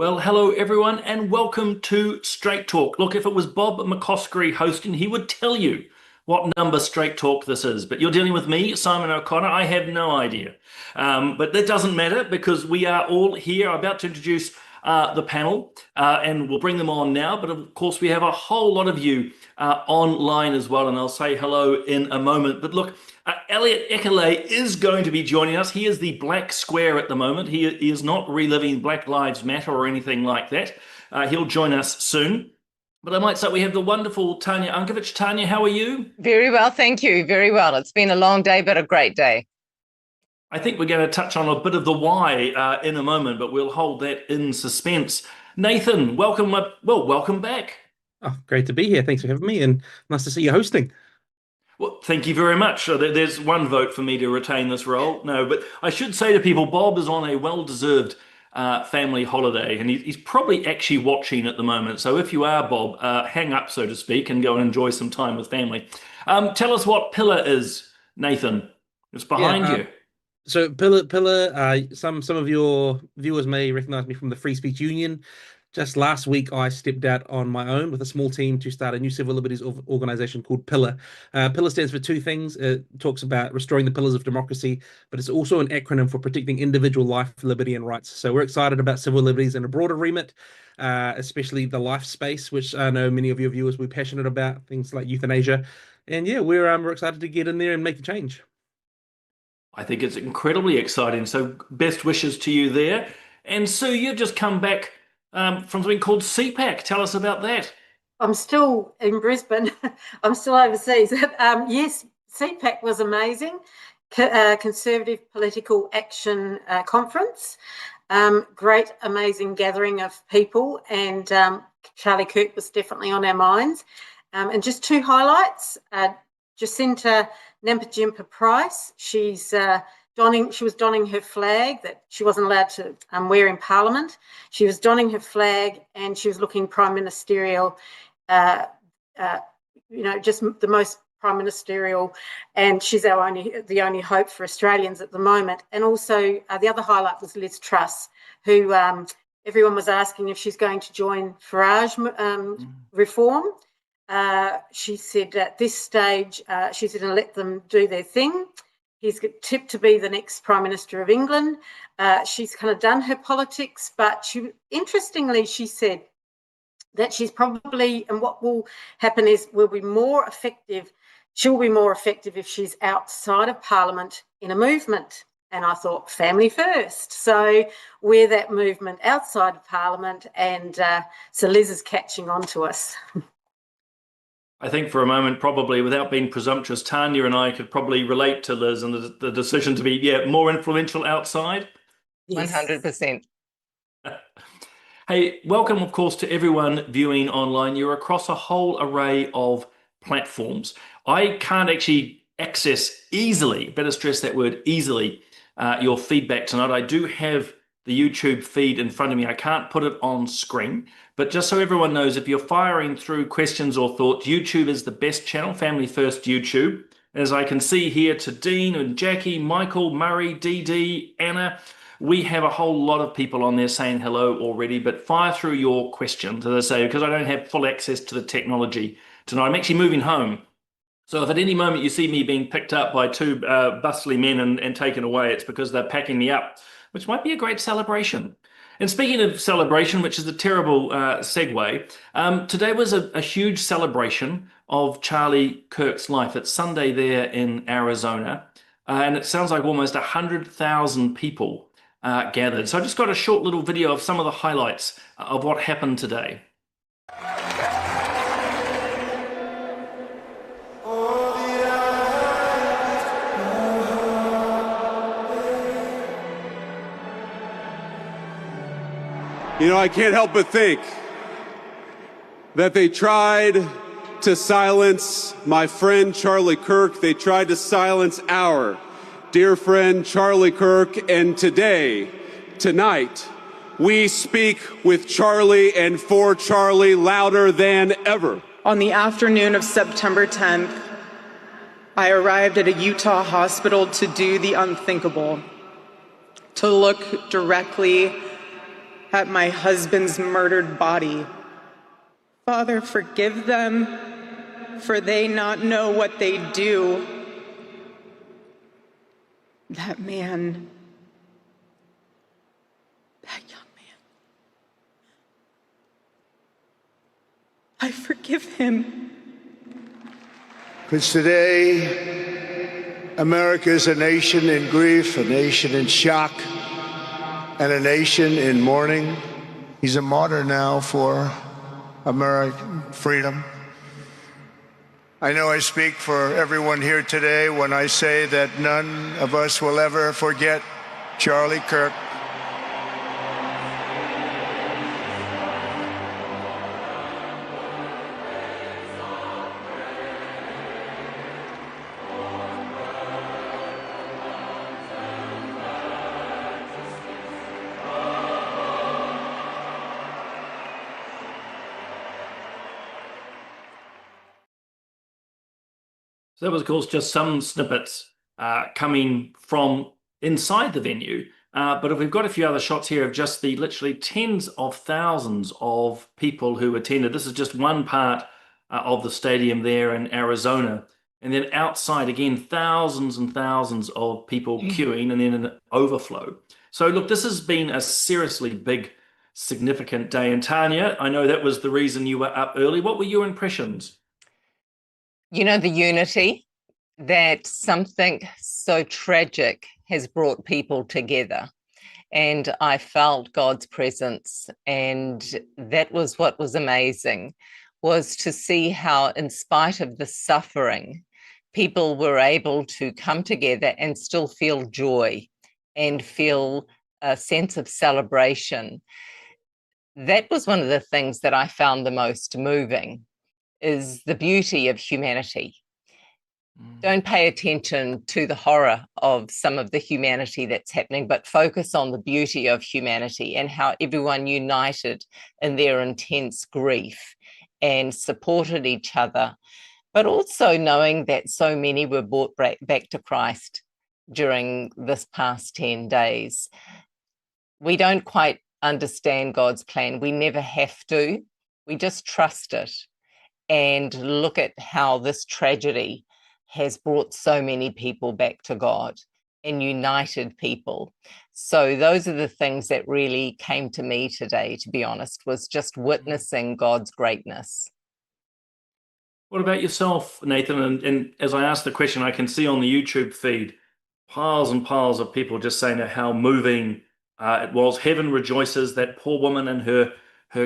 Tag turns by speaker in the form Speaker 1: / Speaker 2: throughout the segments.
Speaker 1: Well, hello everyone, and welcome to Straight Talk. Look, if it was Bob McCoskrie hosting, he would tell you what number Straight Talk this is. But you're dealing with me, Simon O'Connor. I have no idea. But that doesn't matter because we are all here. I'm about to introduce the panel, and we'll bring them on now. But of course, we have a whole lot of you online as well, and I'll say hello in a moment. But look, Elliot Ekeley is going to be joining us. He is the black square at the moment. He is not reliving Black Lives Matter or anything like that. He'll join us soon. But I might say we have the wonderful Tanya Unkovic. Tanya, how are you?
Speaker 2: Very well, thank you. Very well. It's been a long day, but a great day.
Speaker 1: I think we're going to touch on a bit of the why in a moment, but we'll hold that in suspense. Nathan, welcome. Welcome back.
Speaker 3: Oh, great to be here. Thanks for having me, and nice to see you hosting.
Speaker 1: Well, thank you very much. There's one vote for me to retain this role. No, but I should say to people, Bob is on a well-deserved family holiday, and he's probably actually watching at the moment. So if you are, Bob, hang up, so to speak, and go and enjoy some time with family. Tell us what Pillar is, Nathan. It's behind you.
Speaker 3: So Pillar, some of your viewers may recognize me from the Free Speech Union. Just last week, I stepped out on my own with a small team to start a new civil liberties organization called Pillar. Pillar stands for two things. It talks about restoring the pillars of democracy, but it's also an acronym for protecting individual life, liberty, and rights. So we're excited about civil liberties in a broader remit, especially the life space, which I know many of your viewers will be passionate about, things like euthanasia. And yeah, we're excited to get in there and make a change.
Speaker 1: I think it's incredibly exciting. So best wishes to you there. And Sue, you've just come back from something called CPAC. Tell us about that.
Speaker 4: I'm still in Brisbane. I'm still overseas. Yes, CPAC was amazing. Conservative Political Action Conference. Great, amazing gathering of people. And Charlie Kirk was definitely on our minds. And just two highlights. Jacinta Nampijinpa Price. She was donning her flag that she wasn't allowed to wear in Parliament. She was donning her flag and she was looking prime ministerial, just the most prime ministerial, and she's the only hope for Australians at the moment. And also the other highlight was Liz Truss, who everyone was asking if she's going to join Farage reform. She said at this stage, she's going to let them do their thing. He's tipped to be the next Prime Minister of England. She's kind of done her politics, but interestingly, she said that she's probably, and what will happen is she'll be more effective if she's outside of Parliament in a movement. And I thought, family first. So we're that movement outside of Parliament, and so Liz is catching on to us.
Speaker 1: I think for a moment, probably without being presumptuous, Tanya and I could probably relate to Liz and the decision to be more influential outside.
Speaker 2: 100%.
Speaker 1: Hey, welcome, of course, to everyone viewing online. You're across a whole array of platforms. I can't actually access easily, better stress that word, easily, your feedback tonight. I do have the YouTube feed in front of me. I can't put it on screen, but just so everyone knows, if you're firing through questions or thoughts, YouTube is the best channel, Family First YouTube. As I can see here to Dean and Jackie, Michael, Murray, Dee, Anna, we have a whole lot of people on there saying hello already, but fire through your questions, as I say, because I don't have full access to the technology tonight. I'm actually moving home. So if at any moment you see me being picked up by two bustly men and taken away, it's because they're packing me up, which might be a great celebration. And speaking of celebration, which is a terrible segue, today was a huge celebration of Charlie Kirk's life. It's Sunday there in Arizona, and it sounds like almost 100,000 people gathered. So I just got a short little video of some of the highlights of what happened today.
Speaker 5: You know, I can't help but think that they tried to silence my friend Charlie Kirk. They tried to silence our dear friend Charlie Kirk. And tonight, we speak with Charlie and for Charlie louder than ever.
Speaker 6: On the afternoon of September 10th, I arrived at a Utah hospital to do the unthinkable, to look directly at my husband's murdered body. Father, forgive them, for they not know what they do. That man, that young man, I forgive him.
Speaker 7: Because today, America is a nation in grief, a nation in shock, and a nation in mourning. He's a martyr now for American freedom. I know I speak for everyone here today when I say that none of us will ever forget Charlie Kirk.
Speaker 1: So that was, of course, just some snippets coming from inside the venue. But if we've got a few other shots here of just the literally tens of thousands of people who attended. This is just one part of the stadium there in Arizona. And then outside, again, thousands and thousands of people queuing and then an overflow. So look, this has been a seriously big, significant day. And Tanya, I know that was the reason you were up early. What were your impressions?
Speaker 2: You know, the unity that something so tragic has brought people together. And I felt God's presence. And that was what was amazing, was to see how, in spite of the suffering, people were able to come together and still feel joy and feel a sense of celebration. That was one of the things that I found the most moving, is the beauty of humanity. Don't pay attention to the horror of some of the humanity that's happening, but focus on the beauty of humanity and how everyone united in their intense grief and supported each other, but also knowing that so many were brought back to Christ during this past 10 days. We don't quite understand God's plan. We never have to. We just trust it. And look at how this tragedy has brought so many people back to God and united people. So those are the things that really came to me today, to be honest, was just witnessing God's greatness.
Speaker 1: What about yourself, Nathan? And as I ask the question, I can see on the YouTube feed piles and piles of people just saying how moving it was. Heaven rejoices, that poor woman and her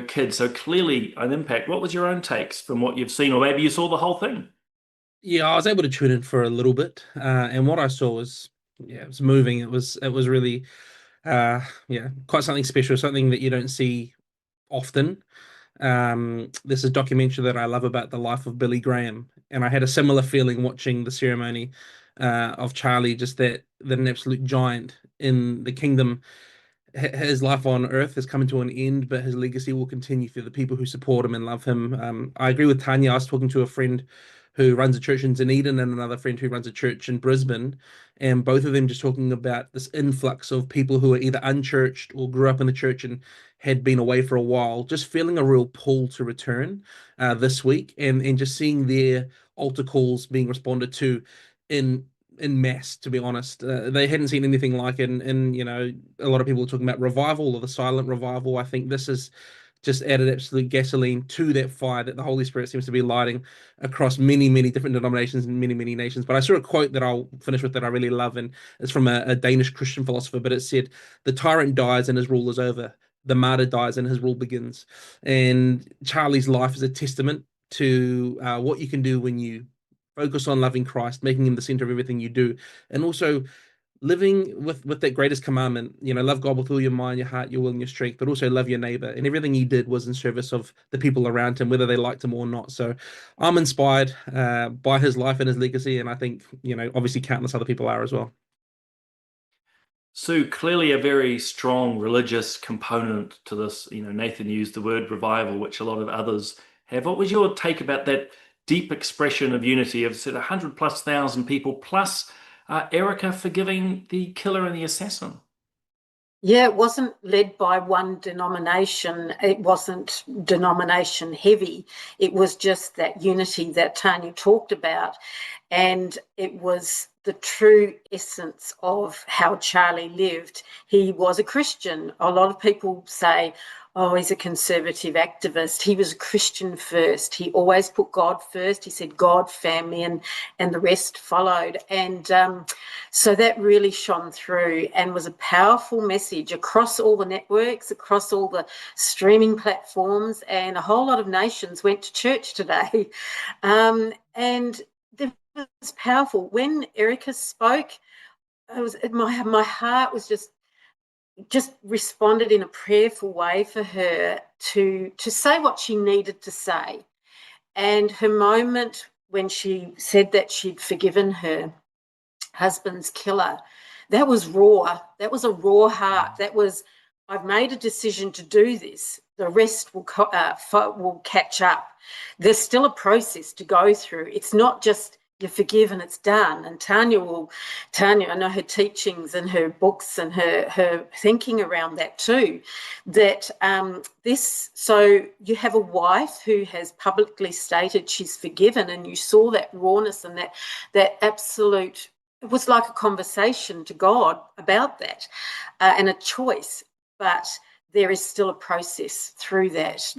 Speaker 1: kids. So clearly an impact. What was your own takes from what you've seen? Or maybe you saw the whole thing?
Speaker 3: Yeah, I was able to tune in for a little bit, and what I saw was, yeah, it was moving. It was really, quite something special, something that you don't see often. This is a documentary that I love about the life of Billy Graham, and I had a similar feeling watching the ceremony of Charlie, just that an absolute giant in the kingdom. His life on earth has come to an end, but his legacy will continue through the people who support him and love him. I agree with Tanya. I was talking to a friend who runs a church in Dunedin and another friend who runs a church in Brisbane, and both of them just talking about this influx of people who are either unchurched or grew up in the church and had been away for a while, just feeling a real pull to return this week, and just seeing their altar calls being responded to in mass, to be honest. They hadn't seen anything like it. And, a lot of people are talking about revival or the silent revival. I think this is just added absolute gasoline to that fire that the Holy Spirit seems to be lighting across many, many different denominations and many, many nations. But I saw a quote that I'll finish with that I really love, and it's from a Danish Christian philosopher, but it said, "The tyrant dies and his rule is over. The martyr dies and his rule begins." And Charlie's life is a testament to what you can do when you focus on loving Christ, making him the center of everything you do, and also living with that greatest commandment, love God with all your mind, your heart, your will, and your strength, but also love your neighbor. And everything he did was in service of the people around him, whether they liked him or not. So I'm inspired by his life and his legacy, and I think, obviously countless other people are as well.
Speaker 1: Sue, clearly a very strong religious component to this. Nathan used the word revival, which a lot of others have. What was your take about that deep expression of unity of 100,000+ people, plus Erica forgiving the killer and the assassin?
Speaker 4: Yeah, it wasn't led by one denomination. It wasn't denomination heavy. It was just that unity that Tanya talked about. And it was the true essence of how Charlie lived. He was a Christian. A lot of people say, oh, he's a conservative activist. He was a Christian first. He always put God first. He said God, family, and the rest followed. And so that really shone through and was a powerful message across all the networks, across all the streaming platforms, and a whole lot of nations went to church today. And it was powerful. When Erica spoke, my heart was just responded in a prayerful way for her to say what she needed to say. And her moment when she said that she'd forgiven her husband's killer, that was raw. That was a raw heart. That was, I've made a decision to do this. The rest will catch up. There's still a process to go through. It's not just you forgive and it's done. And Tanya, I know her teachings and her books and her thinking around that too, that so you have a wife who has publicly stated she's forgiven, and you saw that rawness and that absolute, it was like a conversation to God about that and a choice, but there is still a process through that.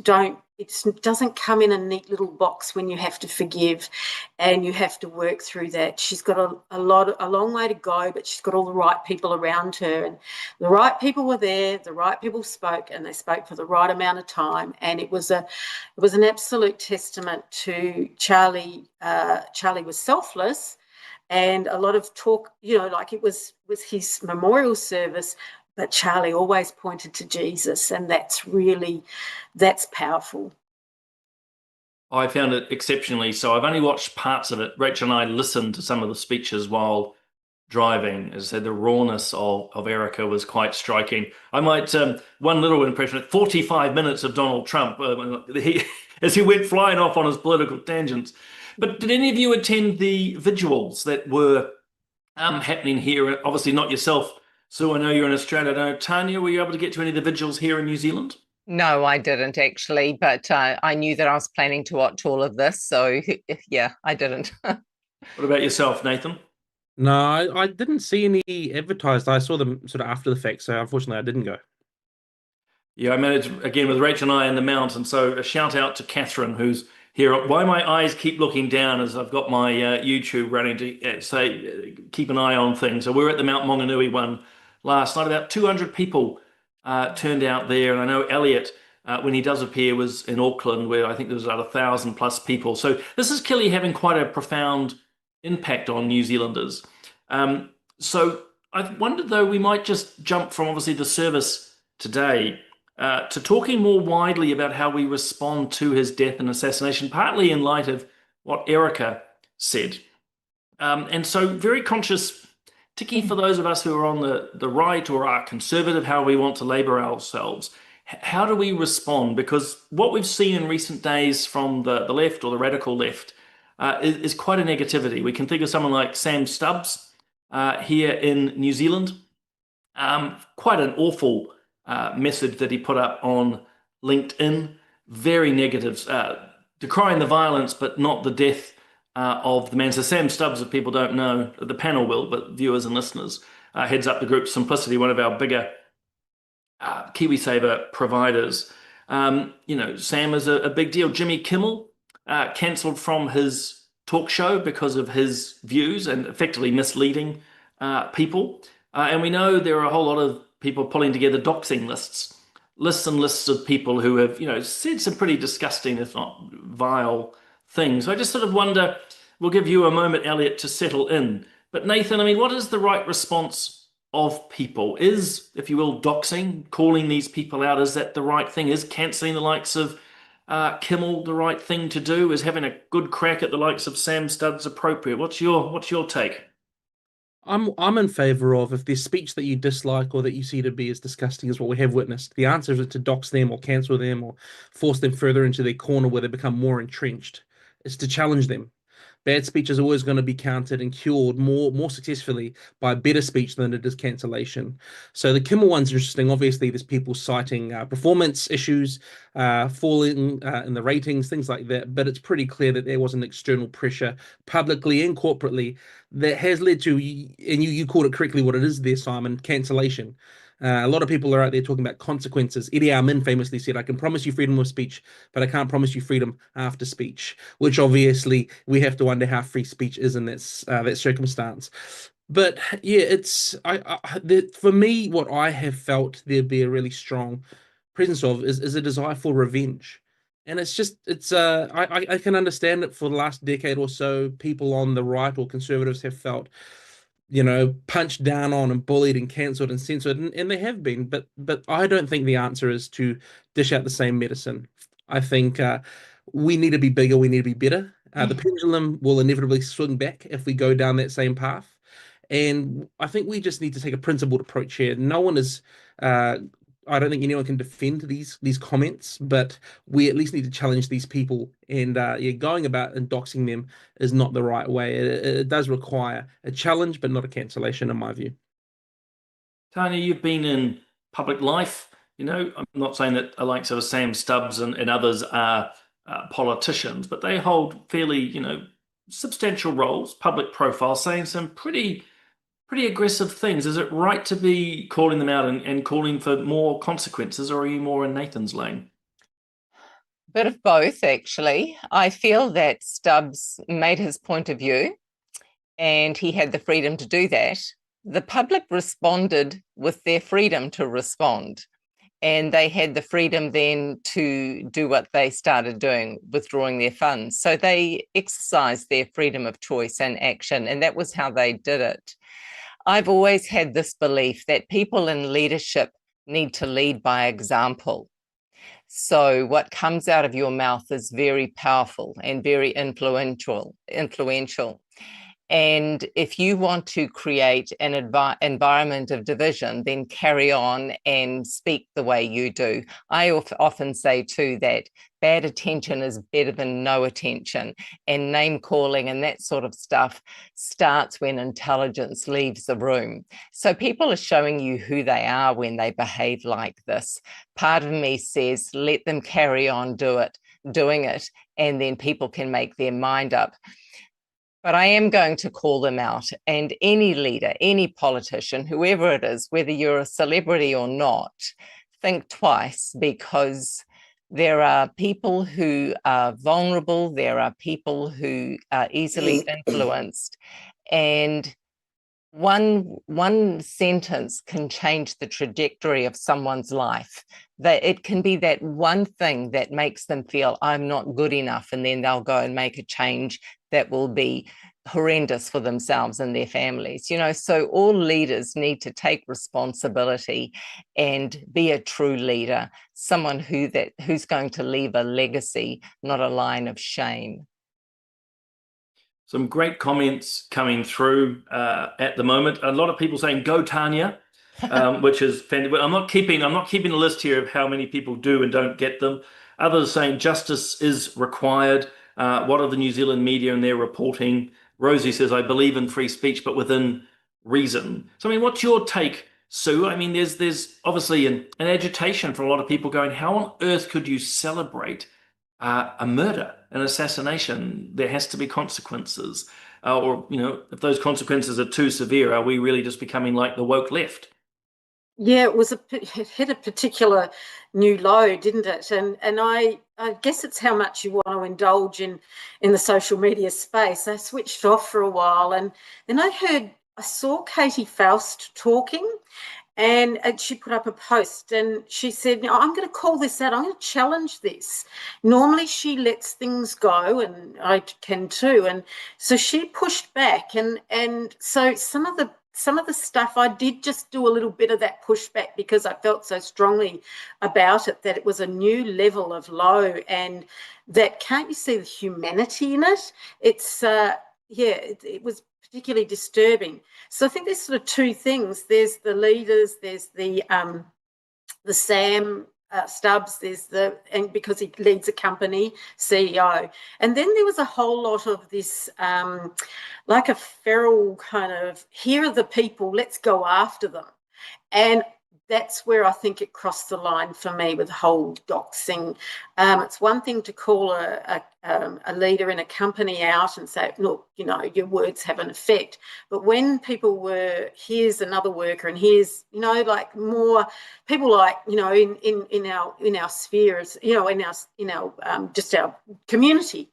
Speaker 4: It doesn't come in a neat little box when you have to forgive and you have to work through that. She's got a long way to go, but she's got all the right people around her, and the right people were there, the right people spoke, and they spoke for the right amount of time. And it was an absolute testament to Charlie. Charlie was selfless, and a lot of talk, like it was his memorial service, but Charlie always pointed to Jesus, and that's powerful.
Speaker 1: I found it exceptionally so. I've only watched parts of it. Rachel and I listened to some of the speeches while driving. As I said, the rawness of Erica was quite striking. I might, one little impression, 45 minutes of Donald Trump as he went flying off on his political tangents. But did any of you attend the vigils that were happening here? Obviously not yourself, Sue. I know you're in Australia. I don't know, Tanya, were you able to get to any of the vigils here in New Zealand?
Speaker 2: No, I didn't actually, but I knew that I was planning to watch all of this. So yeah, I didn't.
Speaker 1: What about yourself, Nathan?
Speaker 3: No, I didn't see any advertised. I saw them sort of after the fact, so unfortunately I didn't go.
Speaker 1: Yeah, I managed again with Rachel and I in the mountain. So a shout out to Catherine, who's here. Why my eyes keep looking down as I've got my YouTube running to say keep an eye on things. So we're at the Mount Maunganui one last night. About 200 people turned out there, and I know Elliot, when he does appear, was in Auckland, where I think there was about 1,000+ people. So this is clearly having quite a profound impact on New Zealanders. So I wondered, though, we might just jump from obviously the service today to talking more widely about how we respond to his death and assassination, partly in light of what Erica said. And so very conscious, particularly for those of us who are on the right or are conservative, how we want to label ourselves. How do we respond? Because what we've seen in recent days from the left or the radical left is quite a negativity. We can think of someone like Sam Stubbs here in New Zealand. Quite an awful message that he put up on LinkedIn. Very negative, decrying the violence, but not the death of the man. So Sam Stubbs, if people don't know, the panel will, but viewers and listeners, heads up the group Simplicity, one of our bigger KiwiSaver providers. Sam is a big deal. Jimmy Kimmel cancelled from his talk show because of his views and effectively misleading people. And we know there are a whole lot of people pulling together doxing lists and lists of people who have, said some pretty disgusting, if not vile things. So I just sort of wonder, we'll give you a moment, Elliot, to settle in. But Nathan, what is the right response of people? Is, if you will, doxing, calling these people out, is that the right thing? Is cancelling the likes of Kimmel the right thing to do? Is having a good crack at the likes of Sam Stubbs appropriate? What's your take?
Speaker 3: I'm in favour of, if there's speech that you dislike or that you see to be as disgusting as what we have witnessed, the answer is to dox them or cancel them or force them further into their corner where they become more entrenched. It's to challenge them. Bad speech is always going to be countered and cured more successfully by better speech than it is cancellation. So the Kimmel one's interesting. Obviously, there's people citing performance issues, falling in the ratings, things like that. But it's pretty clear that there was an external pressure, publicly and corporately, that has led to, and you called it correctly what it is there, Simon, cancellation. A lot of people are out there talking about consequences. Idi Amin famously said, "I can promise you freedom of speech, but I can't promise you freedom after speech," which obviously we have to wonder how free speech is in that circumstance. But yeah, for me, what I have felt there'd be a really strong presence of is a desire for revenge. And I can understand it. For the last decade or so, people on the right or conservatives have felt, punched down on and bullied and cancelled and censored, and they have been. But I don't think the answer is to dish out the same medicine. I think we need to be bigger. We need to be better. The pendulum will inevitably swing back if we go down that same path. And I think we just need to take a principled approach here. No one is. I don't think anyone can defend these comments, but we at least need to challenge these people. And going about and doxing them is not the right way. It does require a challenge, but not a cancellation, in my view.
Speaker 1: Tanya, you've been in public life. I'm not saying that the likes of Sam Stubbs and others are politicians, but they hold fairly, substantial roles, public profiles, saying some pretty aggressive things. Is it right to be calling them out and calling for more consequences, or are you more in Nathan's lane?
Speaker 2: Bit of both, actually. I feel that Stubbs made his point of view and he had the freedom to do that. The public responded with their freedom to respond, and they had the freedom then to do what they started doing, withdrawing their funds. So they exercised their freedom of choice and action, and that was how they did it. I've always had this belief that people in leadership need to lead by example. So what comes out of your mouth is very powerful and very influential. And if you want to create an environment of division, then carry on and speak the way you do. I often say too that bad attention is better than no attention, and name calling and that sort of stuff starts when intelligence leaves the room. So people are showing you who they are when they behave like this. Part of me says, let them carry on doing it, and then people can make their mind up. But I am going to call them out, and any leader, any politician, whoever it is, whether you're a celebrity or not, think twice, because there are people who are vulnerable, there are people who are easily influenced, and one sentence can change the trajectory of someone's life. That it can be that one thing that makes them feel I'm not good enough, and then they'll go and make a change that will be horrendous for themselves and their families. So all leaders need to take responsibility and be a true leader, someone who's going to leave a legacy, not a line of shame.
Speaker 1: Some great comments coming through at the moment. A lot of people saying "Go Tanya," which is fantastic. I'm not keeping a list here of how many people do and don't get them. Others saying justice is required. What are the New Zealand media and their reporting? Rosie says, "I believe in free speech, but within reason." So, what's your take, Sue? There's obviously an agitation for a lot of people going, how on earth could you celebrate a murder, an assassination? There has to be consequences. Or, if those consequences are too severe, are we really just becoming like the woke left?
Speaker 4: Yeah, it hit a particular new low, didn't it? And I guess it's how much you want to indulge in the social media space. I switched off for a while, and then I saw Katie Faust talking, and she put up a post and she said, I'm going to call this out. I'm going to challenge this. Normally she lets things go, and I can too. And so she pushed back, and so some of the stuff, I did just do a little bit of that pushback because I felt so strongly about it, that it was a new level of low, and that can't you see the humanity in it? It's, it was particularly disturbing. So I think there's sort of two things. There's the leaders, there's the Sam Stubbs, and because he leads a company, CEO. And then there was a whole lot of this, like a feral kind of, here are the people, let's go after them. And that's where I think it crossed the line for me with the whole doxing. It's one thing to call a leader in a company out and say, look, your words have an effect. But when people were, here's another worker, and here's, like more people like, in our spheres, in our just our community.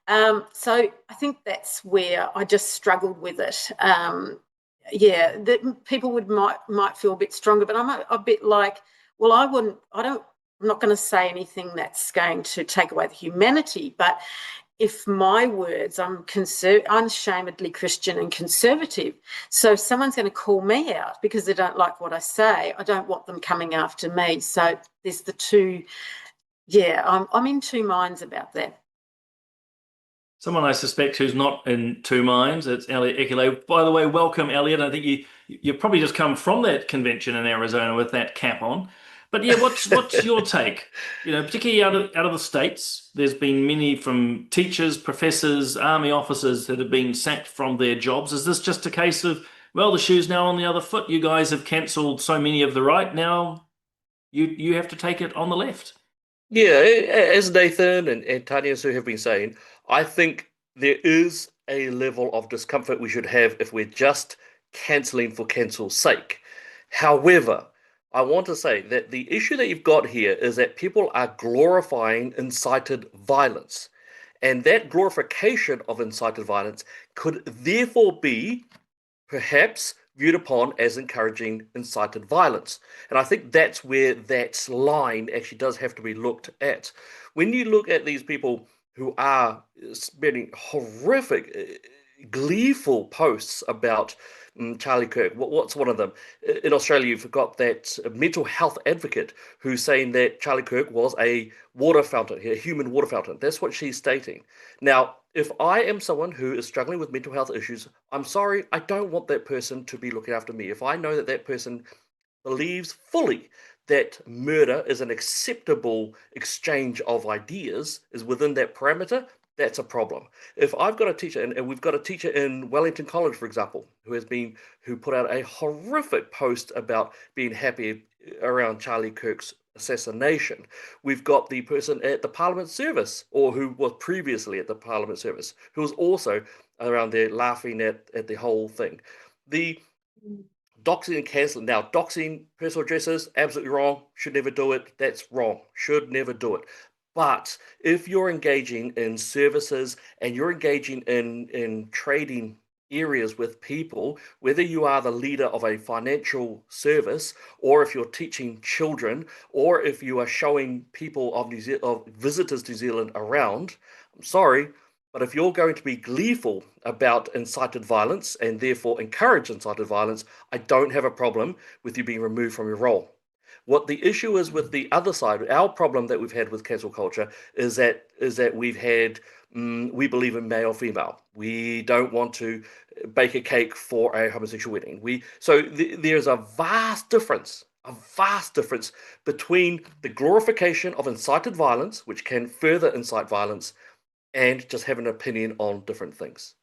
Speaker 4: So I think that's where I just struggled with it. That people might feel a bit stronger, but I'm a bit like, well, I'm not going to say anything that's going to take away the humanity, but if my words, I'm unashamedly Christian and conservative. So if someone's going to call me out because they don't like what I say, I don't want them coming after me. So there's the two. Yeah, I'm in two minds about that.
Speaker 1: Someone I suspect who's not in two minds, it's Elliot Ekele. By the way, welcome, Elliot. I think you probably just come from that convention in Arizona with that cap on. But yeah, what's your take? Particularly out of the States, there's been many from teachers, professors, army officers that have been sacked from their jobs. Is this just a case of, well, the shoe's now on the other foot? You guys have cancelled so many of the right, now you have to take it on the left.
Speaker 8: Yeah, as Nathan and Tanya Sue have been saying, I think there is a level of discomfort we should have if we're just cancelling for cancel's sake. However, I want to say that the issue that you've got here is that people are glorifying incited violence. And that glorification of incited violence could therefore be perhaps viewed upon as encouraging incited violence. And I think that's where that line actually does have to be looked at. When you look at these people who are spreading horrific, gleeful posts about Charlie Kirk. What's one of them? In Australia, you've got that mental health advocate who's saying that Charlie Kirk was a water fountain, a human water fountain. That's what she's stating. Now, if I am someone who is struggling with mental health issues, I'm sorry, I don't want that person to be looking after me. If I know that that person believes fully that murder is an acceptable exchange of ideas, is within that parameter, that's a problem. If I've got a teacher, and we've got a teacher in Wellington College, for example, who put out a horrific post about being happy around Charlie Kirk's assassination. We've got the person at the Parliament Service, or who was previously at the Parliament Service, who was also around there laughing at the whole thing. The doxing and cancelling. Now, doxing personal addresses, absolutely wrong. Should never do it. That's wrong. Should never do it. But if you're engaging in services and you're engaging in trading areas with people, whether you are the leader of a financial service, or if you're teaching children, or if you are showing people of visitors to New Zealand around, I'm sorry, but if you're going to be gleeful about incited violence and therefore encourage incited violence, I don't have a problem with you being removed from your role. What the issue is with the other side, our problem that we've had with cancel culture is that we've had, we believe in male, female. We don't want to bake a cake for a homosexual wedding. There's a vast difference between the glorification of incited violence, which can further incite violence, and just have an opinion on different things.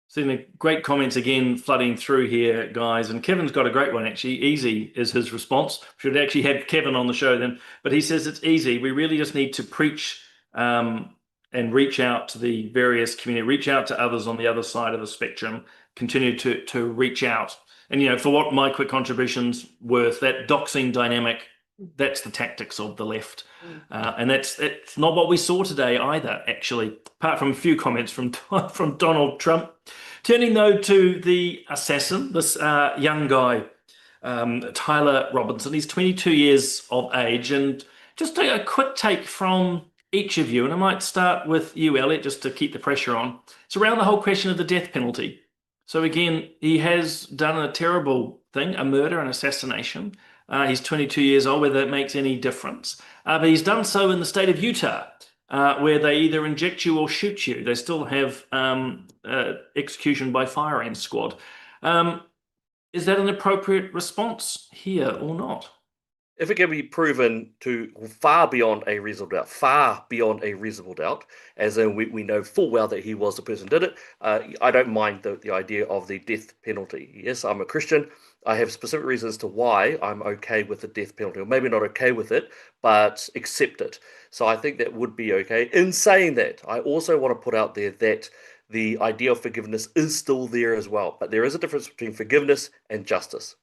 Speaker 1: Seeing the great comments again flooding through here, guys. And Kevin's got a great one, actually. Easy is his response. Should actually have Kevin on the show then. But he says it's easy. We really just need to preach and reach out to the various community, reach out to others on the other side of the spectrum, continue to reach out. And, for what my quick contribution's worth, that doxing dynamic, that's the tactics of the left. And it's not what we saw today either, actually, apart from a few comments from Donald Trump. Turning, though, to the assassin, this young guy, Tyler Robinson. He's 22 years of age. And just a quick take from each of you, and I might start with you, Elliot, just to keep the pressure on. It's around the whole question of the death penalty. So again, he has done a terrible thing, a murder, an assassination. He's 22 years old, whether that makes any difference. But he's done so in the state of Utah, where they either inject you or shoot you. They still have execution by firing squad. Is that an appropriate response here or not?
Speaker 8: if it can be proven to far beyond a reasonable doubt, as in we know full well that he was the person who did it, I don't mind the idea of the death penalty. Yes, I'm a Christian. I have specific reasons to why I'm okay with the death penalty, or maybe not okay with it, but accept it. So I think that would be okay. In saying that, I also want to put out there that the idea of forgiveness is still there as well, but there is a difference between forgiveness and justice.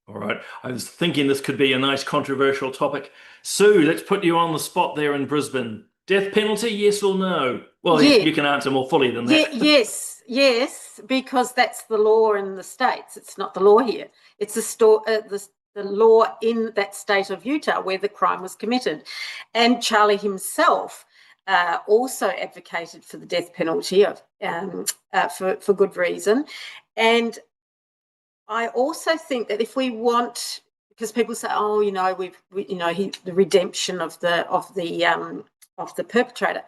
Speaker 1: All right. I was thinking this could be a nice controversial topic. Sue, let's put you on the spot there in Brisbane. Death penalty, yes or no? Well,
Speaker 4: Yeah.
Speaker 1: you can answer more fully than that.
Speaker 4: Yes, because that's the law in the States. It's not the law here. It's the law in that state of Utah where the crime was committed. And Charlie himself also advocated for the death penalty for good reason. And I also think that if we want, because people say, oh, the redemption of the perpetrator.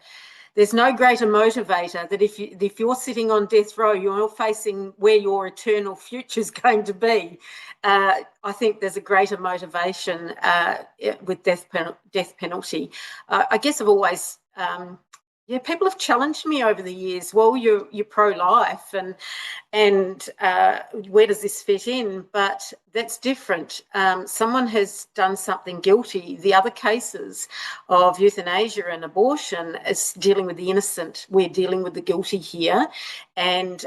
Speaker 4: There's no greater motivator that if you're sitting on death row, you're facing where your eternal future is going to be. I think there's a greater motivation with death penalty. I guess I've always. People have challenged me over the years. Well, you're pro-life, and where does this fit in? But that's different. Someone has done something guilty. The other cases of euthanasia and abortion is dealing with the innocent. We're dealing with the guilty here, and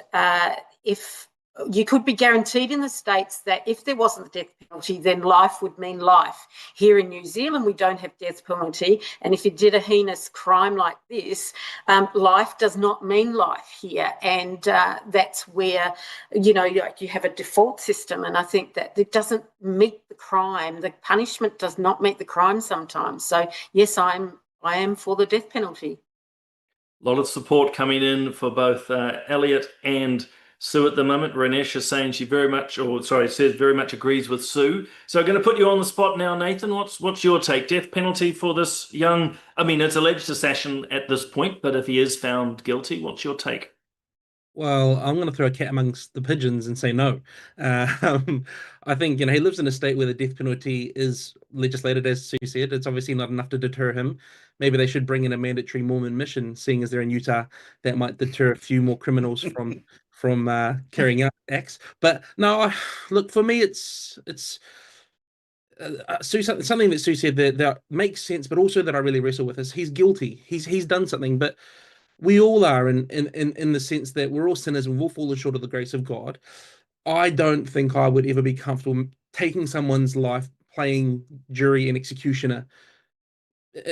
Speaker 4: if you could be guaranteed in the States that if there wasn't the death penalty, then life would mean life. Here in New Zealand, we don't have death penalty. And if you did a heinous crime like this, life does not mean life here. And that's where, you have a default system. And I think that it doesn't meet the crime. The punishment does not meet the crime sometimes. So, yes, I am for the death penalty.
Speaker 1: A lot of support coming in for both Elliot and Sue at the moment. Ranesh is saying says very much agrees with Sue. So I'm going to put you on the spot now, Nathan. What's your take? Death penalty for this young, it's alleged assassin at this point, but if he is found guilty, what's your take?
Speaker 3: Well, I'm going to throw a cat amongst the pigeons and say no. I think, he lives in a state where the death penalty is legislated, as Sue said. It's obviously not enough to deter him. Maybe they should bring in a mandatory Mormon mission, seeing as they're in Utah. That might deter a few more criminals from carrying out acts. But no, look, for me, it's Sue, something that Sue said that makes sense, but also that I really wrestle with is he's guilty. He's done something, but we all are in the sense that we're all sinners and we've all fallen short of the grace of God. I don't think I would ever be comfortable taking someone's life, playing jury and executioner,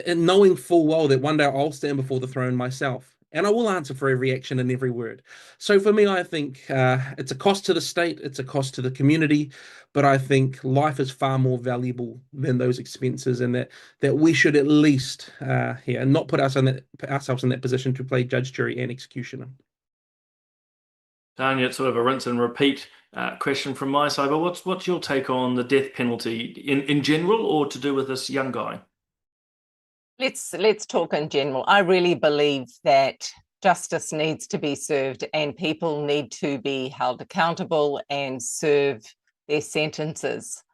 Speaker 3: and knowing full well that one day I'll stand before the throne myself. And I will answer for every action and every word. So for me, I think it's a cost to the state, it's a cost to the community, but I think life is far more valuable than those expenses, and that we should at least not put ourselves in that position to play judge, jury, and executioner.
Speaker 1: Tanya, it's sort of a rinse and repeat question from my side, but what's your take on the death penalty in general, or to do with this young guy?
Speaker 2: Let's talk in general. I really believe that justice needs to be served and people need to be held accountable and serve their sentences.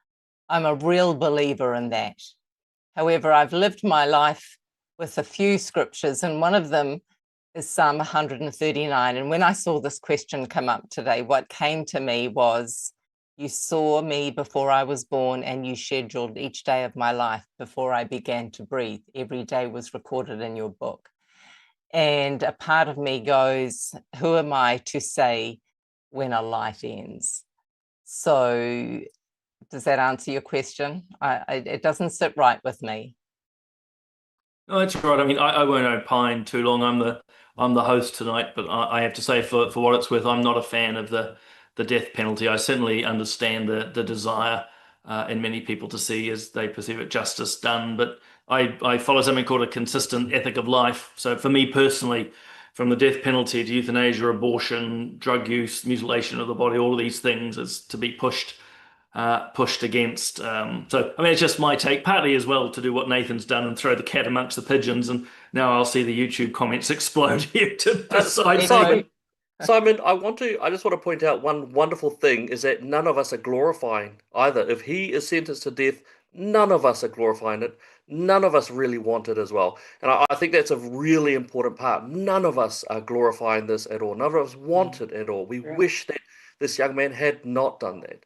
Speaker 2: I'm a real believer in that. However, I've lived my life with a few scriptures, and one of them is Psalm 139. And when I saw this question come up today, what came to me was, you saw me before I was born, and you scheduled each day of my life before I began to breathe. Every day was recorded in your book. And a part of me goes, who am I to say when a life ends? So does that answer your question? It doesn't sit right with me.
Speaker 1: No, that's right. I won't opine too long. I'm the host tonight, but I have to say, for what it's worth, I'm not a fan of the death penalty. I certainly understand the desire in many people to see, as they perceive it, justice done. But I follow something called a consistent ethic of life. So for me personally, from the death penalty to euthanasia, abortion, drug use, mutilation of the body, all of these things is to be pushed against. It's just my take, partly as well to do what Nathan's done and throw the cat amongst the pigeons. And now I'll see the YouTube comments explode here to the side.
Speaker 8: Simon, I just want to point out one wonderful thing is that none of us are glorifying either. If he is sentenced to death, none of us are glorifying it. None of us really want it as well. And I think that's a really important part. None of us are glorifying this at all. None of us want it at all. We wish that this young man had not done that.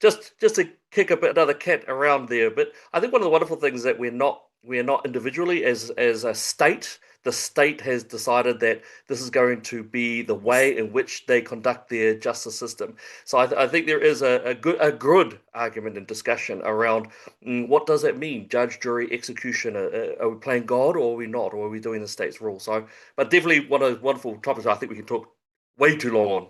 Speaker 8: Just to kick another cat around there a bit, I think one of the wonderful things that we're not individually as a state. The state has decided that this is going to be the way in which they conduct their justice system. So I think there is a good argument and discussion around what does that mean, judge, jury, executioner. Are we playing God or are we not, or are we doing the state's rule? So, but definitely one of those wonderful topics I think we can talk way too long on.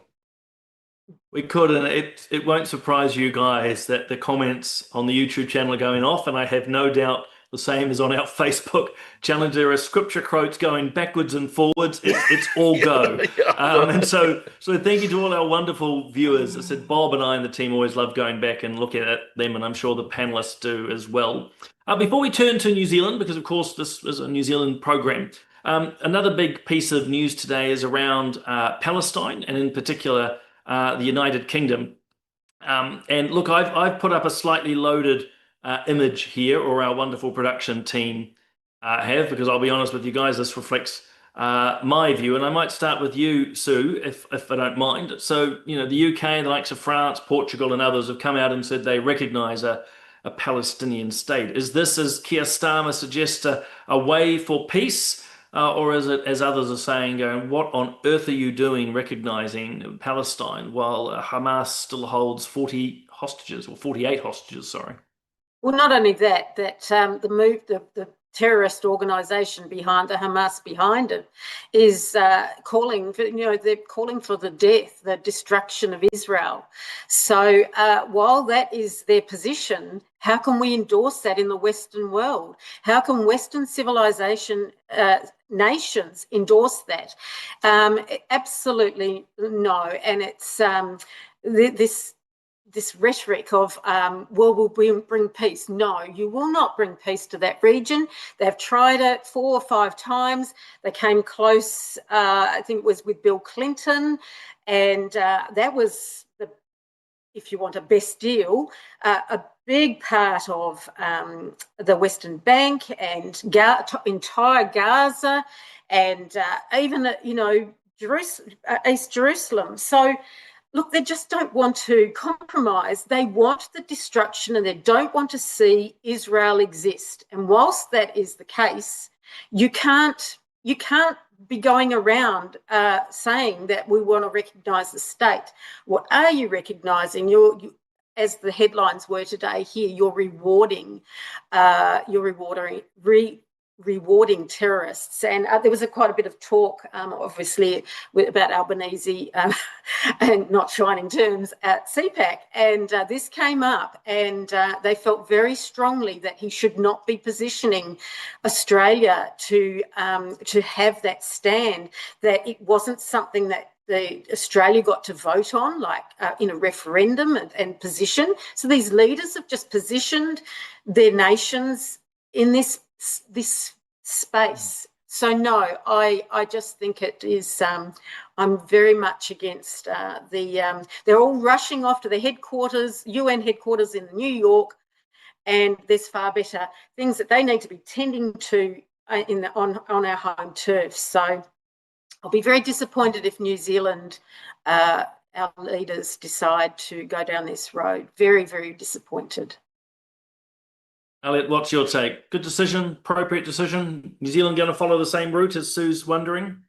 Speaker 1: We could, and it won't surprise you guys that the comments on the YouTube channel are going off, and I have no doubt the same is on our Facebook channel. There are scripture quotes going backwards and forwards. It's all go. And so thank you to all our wonderful viewers. I said Bob and I and the team always love going back and looking at them, and I'm sure the panelists do as well. Before we turn to New Zealand, because of course this is a New Zealand program, another big piece of news today is around Palestine, and in particular the United Kingdom. And look, I've put up a slightly loaded image here, or our wonderful production team have, because I'll be honest with you guys, this reflects my view. And I might start with you, Sue, if I don't mind. So, the UK, the likes of France, Portugal, and others have come out and said they recognize a Palestinian state. Is this, as Keir Starmer suggests, a way for peace? Or is it, as others are saying, going, what on earth are you doing recognizing Palestine while Hamas still holds 40 hostages, or 48 hostages, sorry?
Speaker 4: Well, not only that, the terrorist organisation behind the Hamas behind it is calling for, they're calling for the destruction of Israel. So while that is their position, how can we endorse that in the Western world? How can Western civilization nations endorse that? Absolutely no. And it's this rhetoric of, we'll bring peace. No, you will not bring peace to that region. They've tried it 4 or 5 times. They came close, I think it was with Bill Clinton, and that was, if you want a best deal, a big part of the Western Bank and entire Gaza, and even, East Jerusalem. So, look, they just don't want to compromise. They want the destruction, and they don't want to see Israel exist. And whilst that is the case, you can't be going around saying that we want to recognise the state. What are you recognising? As the headlines were today here, you're rewarding terrorists. And there was quite a bit of talk, obviously, about Albanese and not shining terms at CPAC. And this came up, and they felt very strongly that he should not be positioning Australia to have that stand, that it wasn't something that Australia got to vote on, like in a referendum and position. So these leaders have just positioned their nations in this space. So no, I just think it is, I'm very much against they're all rushing off to the headquarters, UN headquarters in New York, and there's far better things that they need to be tending to on our home turf. So I'll be very disappointed if New Zealand, our leaders, decide to go down this road. Very, very disappointed.
Speaker 1: Elliot, what's your take? Good decision, appropriate decision? New Zealand going to follow the same route, as Sue's wondering?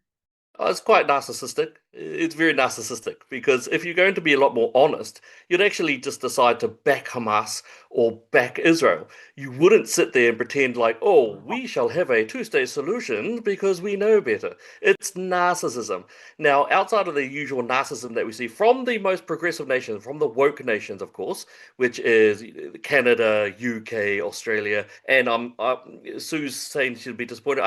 Speaker 8: It's quite narcissistic. It's very narcissistic, because if you're going to be a lot more honest, you'd actually just decide to back Hamas or back Israel. You wouldn't sit there and pretend like, oh, we shall have a two-state solution because we know better. It's narcissism. Now, outside of the usual narcissism that we see from the most progressive nations, from the woke nations, of course, which is Canada, UK, Australia, and Sue's saying she'd be disappointed.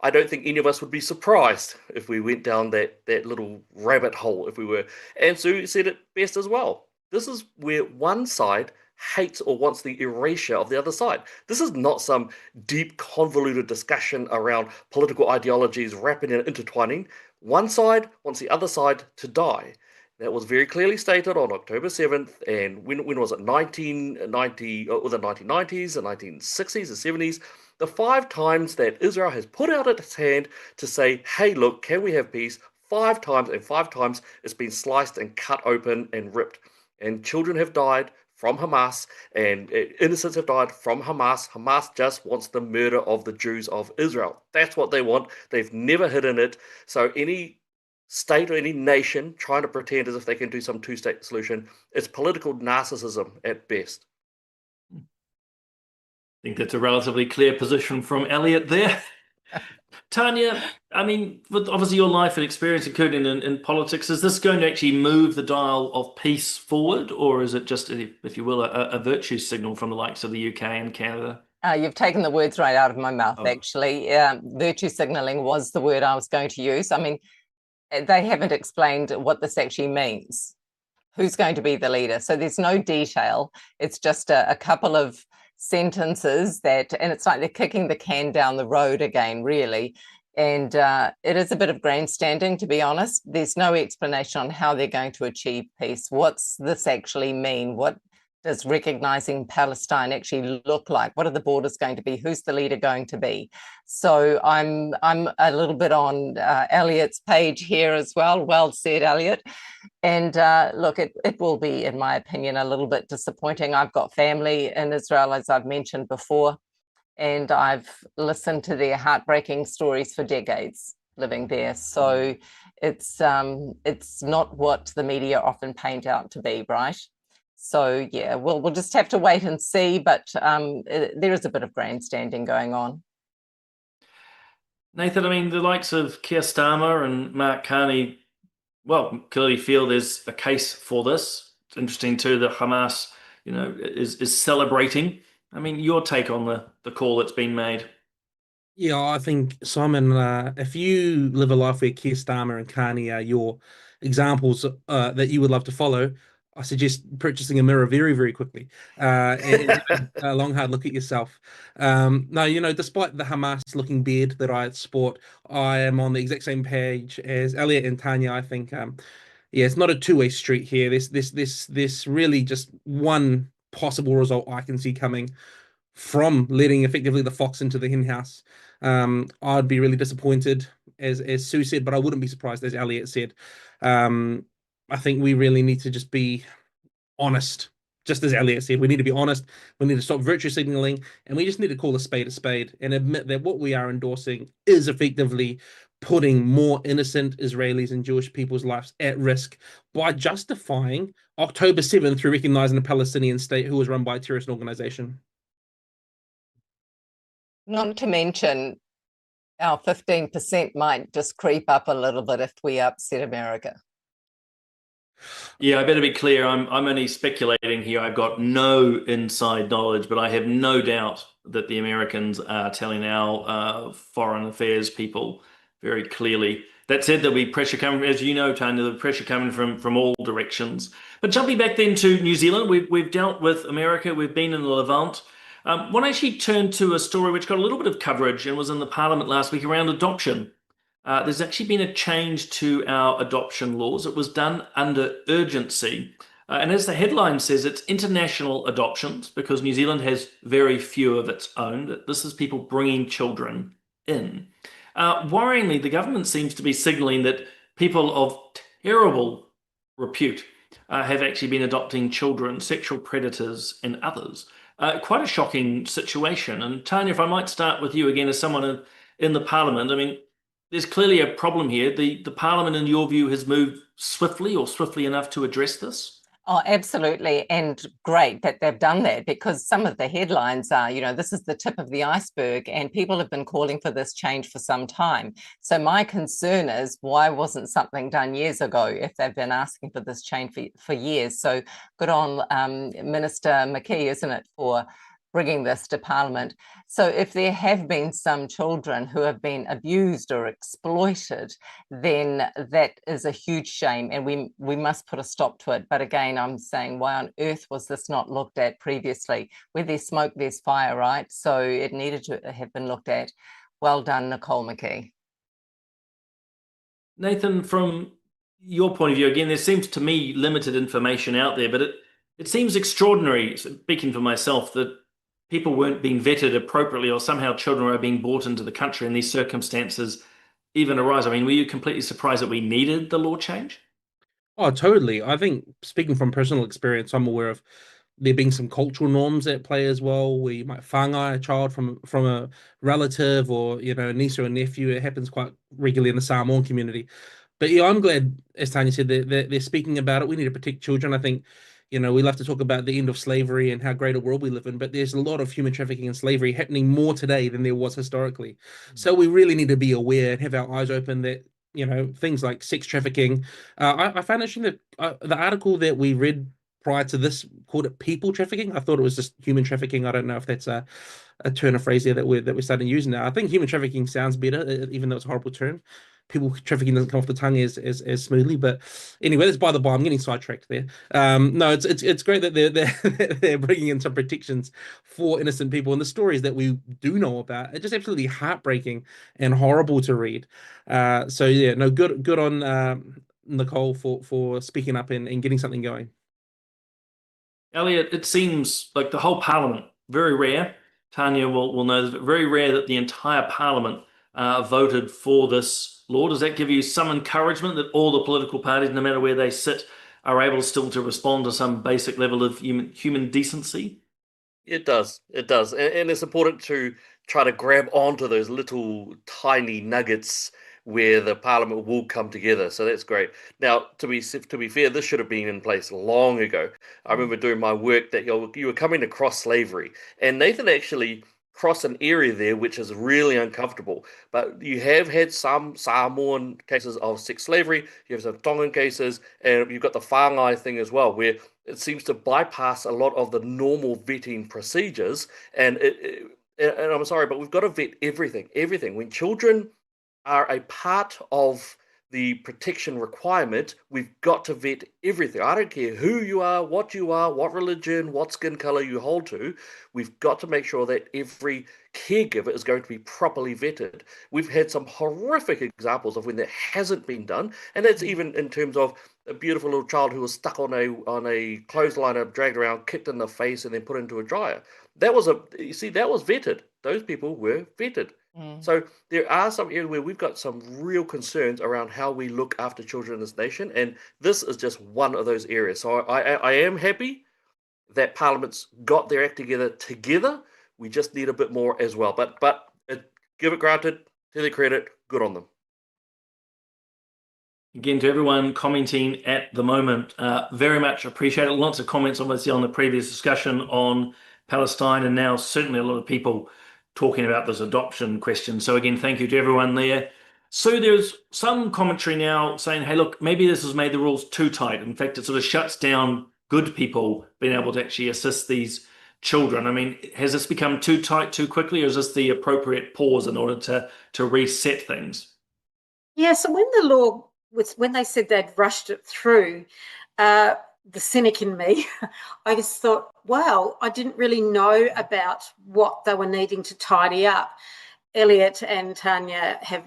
Speaker 8: I don't think any of us would be surprised if we went down that little rabbit hole, if we were. And Sue said it best as well. This is where one side hates or wants the erasure of the other side. This is not some deep, convoluted discussion around political ideologies wrapping and intertwining. One side wants the other side to die. That was very clearly stated on October 7th, and when was it? 1990, or the 1990s, the 1960s, the 70s, the 5 times that Israel has put out its hand to say, hey, look, can we have peace? 5 times, and 5 times it's been sliced and cut open and ripped. And children have died from Hamas, and innocents have died from Hamas. Hamas just wants the murder of the Jews of Israel. That's what they want. They've never hidden it. So any state or any nation trying to pretend as if they can do some two-state solution, it's political narcissism at best.
Speaker 1: I think that's a relatively clear position from Elliot there. Tanya, I mean, with obviously your life and experience, including in politics, is this going to actually move the dial of peace forward, or is it just, if you will, a virtue signal from the likes of the UK and Canada?
Speaker 2: You've taken the words right out of my mouth, actually. Virtue signalling was the word I was going to use. I mean, they haven't explained what this actually means. Who's going to be the leader? So there's no detail. It's just a couple of sentences and it's like they're kicking the can down the road again, really. And it is a bit of grandstanding, to be honest. There's no explanation on how they're going to achieve peace. What's this actually mean? What does recognizing Palestine actually look like? What are the borders going to be? Who's the leader going to be? So I'm a little bit on Elliot's page here as well. Well said, Elliot. And look, it will be, in my opinion, a little bit disappointing. I've got family in Israel, as I've mentioned before, and I've listened to their heartbreaking stories for decades living there. So it's not what the media often paint out to be, right? So yeah, we'll just have to wait and see, but there is a bit of grandstanding going on.
Speaker 1: Nathan, I mean, the likes of Keir Starmer and Mark Carney, well, clearly feel there's a case for this. It's interesting too that Hamas, is celebrating. I mean, your take on the call that's been made.
Speaker 3: Yeah, I think, Simon, if you live a life where Keir Starmer and Carney are your examples that you would love to follow, I suggest purchasing a mirror very, very quickly and having a long, hard look at yourself. No, despite the Hamas-looking beard that I sport, I am on the exact same page as Elliot and Tanya. I think, it's not a two-way street here. This really just one possible result I can see coming from letting effectively the fox into the hen house. I'd be really disappointed, as Sue said, but I wouldn't be surprised, as Elliot said. I think we really need to just be honest. Just as Elliot said, we need to be honest. We need to stop virtue signaling, and we just need to call a spade and admit that what we are endorsing is effectively putting more innocent Israelis and Jewish people's lives at risk by justifying October 7th through recognizing a Palestinian state who was run by a terrorist organization.
Speaker 2: Not to mention, our 15% might just creep up a little bit if we upset America.
Speaker 1: Yeah, I better be clear. I'm only speculating here. I've got no inside knowledge, but I have no doubt that the Americans are telling our foreign affairs people very clearly. That said, there'll be pressure coming, as you know, Tanya, there'll be pressure coming from all directions. But jumping back then to New Zealand, we've dealt with America. We've been in the Levant. I want to actually turn to a story which got a little bit of coverage and was in the Parliament last week around adoption. There's actually been a change to our adoption laws. It was done under urgency. And as the headline says, it's international adoptions because New Zealand has very few of its own. This is people bringing children in. Worryingly, the government seems to be signalling that people of terrible repute have actually been adopting children, sexual predators, and others. Quite a shocking situation. And Tanya, if I might start with you again as someone in the Parliament, I mean, there's clearly a problem here. The Parliament, in your view, has moved swiftly or swiftly enough to address this?
Speaker 2: Oh, absolutely. And great that they've done that, because some of the headlines are, this is the tip of the iceberg and people have been calling for this change for some time. So my concern is, why wasn't something done years ago if they've been asking for this change for years? So good on Minister McKee, isn't it, for bringing this to Parliament. So if there have been some children who have been abused or exploited, then that is a huge shame and we must put a stop to it. But again, I'm saying, why on earth was this not looked at previously? Where there's smoke, there's fire, right? So it needed to have been looked at. Well done, Nicole McKee.
Speaker 1: Nathan, from your point of view, again, there seems to me limited information out there, but it seems extraordinary, speaking for myself, that people weren't being vetted appropriately, or somehow children are being brought into the country and these circumstances even arise. I mean, were you completely surprised that we needed the law change?
Speaker 3: Oh, totally. I think, speaking from personal experience, I'm aware of there being some cultural norms at play as well, where you might whāngai a child from a relative, or a niece or a nephew. It happens quite regularly in the Samoan community. But yeah, I'm glad, as Tanya said, they're speaking about it. We need to protect children. I think, we love to talk about the end of slavery and how great a world we live in, but there's a lot of human trafficking and slavery happening more today than there was historically. So we really need to be aware and have our eyes open that, things like sex trafficking. I found interesting that the article that we read prior to this called it people trafficking. I thought it was just human trafficking. I don't know if that's a turn of phrase there that we're starting to use now. I think human trafficking sounds better, even though it's a horrible term. People trafficking doesn't come off the tongue as smoothly. But anyway, that's by the by. I'm getting sidetracked there. No, it's great that they're bringing in some protections for innocent people, and the stories that we do know about are just absolutely heartbreaking and horrible to read. So yeah, no, good on Nicole for speaking up and getting something going.
Speaker 1: Elliot, it seems like the whole parliament, very rare. Tanya will know this, but very rare that the entire parliament voted for this law. Does that give you some encouragement that all the political parties, no matter where they sit, are able still to respond to some basic level of human decency?
Speaker 8: It does. It does. And it's important to try to grab onto those little tiny nuggets where the parliament will come together. So that's great. Now, to be fair, this should have been in place long ago. I remember doing my work that you were coming across slavery, and Nathan actually crossed an area there which is really uncomfortable. But you have had some Samoan cases of sex slavery, you have some Tongan cases, and you've got the whāngai thing as well, where it seems to bypass a lot of the normal vetting procedures. And and I'm sorry, but we've got to vet everything. Everything. When children are a part of the protection requirement, we've got to vet everything. I don't care who you are, what religion, what skin color you hold to. We've got to make sure that every caregiver is going to be properly vetted. We've had some horrific examples of when that hasn't been done, and that's even in terms of a beautiful little child who was stuck on a clothesline and dragged around, kicked in the face, and then put into a dryer. That was vetted. Those people were vetted. So there are some areas where we've got some real concerns around how we look after children in this nation, and this is just one of those areas. So I am happy that Parliament's got their act together. We just need a bit more as well. But give it granted, to their credit, good on them.
Speaker 1: Again, to everyone commenting at the moment, very much appreciate it. Lots of comments, obviously, on the previous discussion on Palestine, and now certainly a lot of people talking about this adoption question. So again, thank you to everyone there. So there's some commentary now saying, hey, look, maybe this has made the rules too tight. In fact, it sort of shuts down good people being able to actually assist these children. I mean, has this become too tight too quickly, or is this the appropriate pause in order to reset things?
Speaker 4: Yeah, so when they said they'd rushed it through, the cynic in me, I just thought, wow, I didn't really know about what they were needing to tidy up. Elliot and Tanya have,